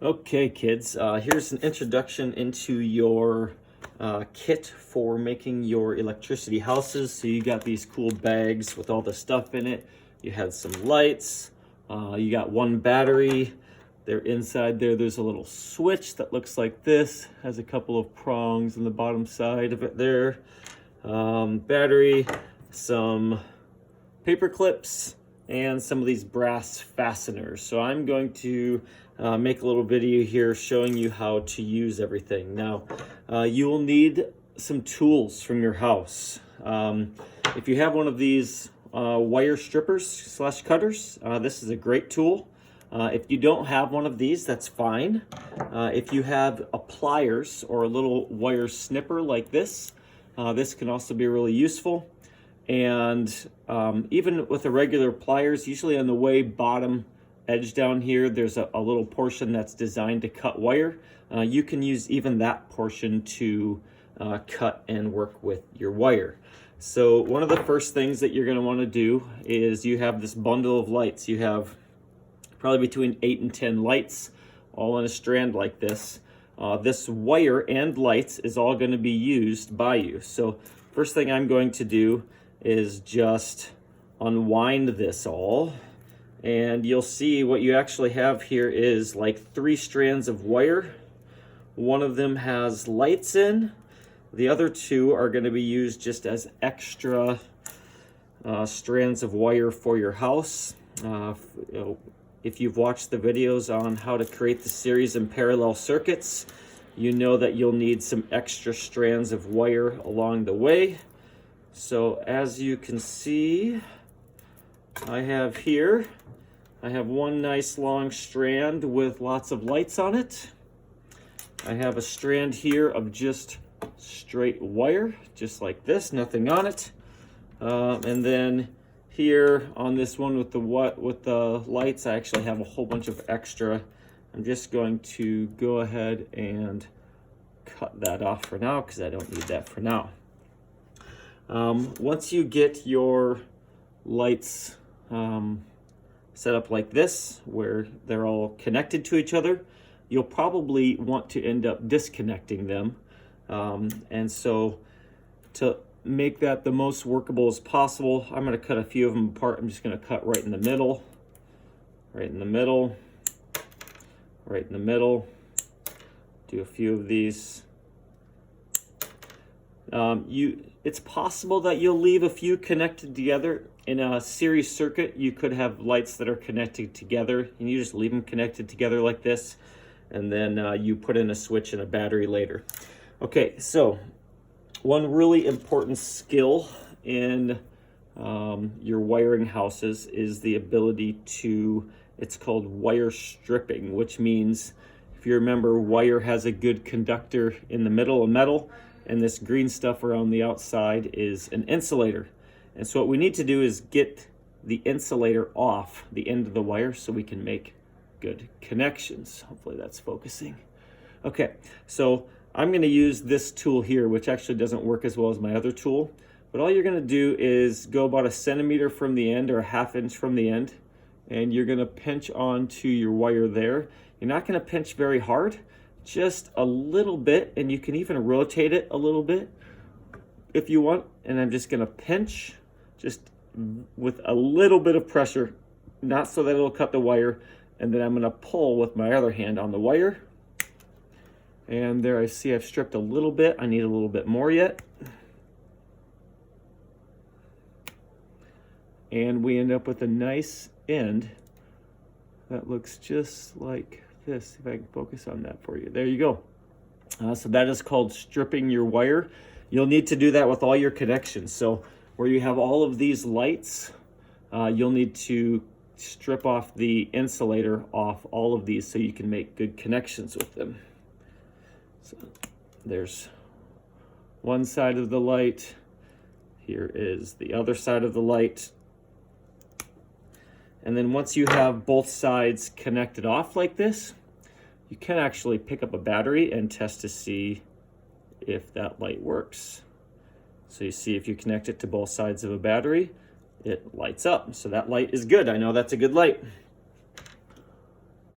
Okay, kids, here's an introduction into your kit for making your electricity houses. So you got these cool bags with all the stuff in it. You had some lights, you got one battery. They're inside there. There's a little switch that looks like this, has a couple of prongs on the bottom side of it there. Battery, some paper clips, and some of these brass fasteners. So I'm going to make a little video here showing you how to use everything. Now, you will need some tools from your house. If you have one of these wire strippers slash cutters, this is a great tool. If you don't have one of these, that's fine. If you have a pliers or a little wire snipper like this, this can also be really useful. And even with the regular pliers, usually on the way bottom edge down here, there's a little portion that's designed to cut wire. You can use even that portion to cut and work with your wire. So one of the first things that you're going to want to do is you have this bundle of lights. You have probably between 8 and 10 lights all on a strand like this. This wire and lights is all going to be used by you. So first thing I'm going to do is just unwind this all, and you'll see what you actually have here is like 3 strands of wire. One of them has lights in. The other 2 are going to be used just as extra strands of wire for your house. If you've watched the videos on how to create the series and parallel circuits, you know that you'll need some extra strands of wire along the way. So as you can see, I have one nice long strand with lots of lights on it. I have a strand here of just straight wire, just like this, nothing on it. And then here on this one with the lights, I actually have a whole bunch of extra. I'm just going to go ahead and cut that off for now because I don't need that for now. Once you get your lights set up like this, where they're all connected to each other, you'll probably want to end up disconnecting them. And so to make that the most workable as possible, I'm going to cut a few of them apart. I'm just going to cut right in the middle, right in the middle, right in the middle. Do a few of these. It's possible that you'll leave a few connected together. In a series circuit, you could have lights that are connected together, and you just leave them connected together like this, and then you put in a switch and a battery later. Okay, so one really important skill in your wiring houses is the ability to, it's called wire stripping, which means, if you remember, wire has a good conductor in the middle of metal, and this green stuff around the outside is an insulator. And so what we need to do is get the insulator off the end of the wire so we can make good connections. Hopefully that's focusing. Okay, so I'm going to use this tool here, which actually doesn't work as well as my other tool. But all you're going to do is go about 1 centimeter from the end or 1/2 inch from the end, and you're going to pinch onto your wire there. You're not going to pinch very hard, just a little bit, and you can even rotate it a little bit if you want. And I'm just going to pinch just with a little bit of pressure, not so that it'll cut the wire, and then I'm going to pull with my other hand on the wire. And there I see I've stripped a little bit. I need a little bit more yet. And we end up with a nice end that looks just like this. If I can focus on that for you. There you go. So that is called stripping your wire. You'll need to do that with all your connections. So where you have all of these lights, you'll need to strip off the insulator off all of these so you can make good connections with them. So there's one side of the light. Here is the other side of the light. And then once you have both sides connected off like this, you can actually pick up a battery and test to see if that light works. So you see, if you connect it to both sides of a battery, it lights up. So that light is good. I know that's a good light.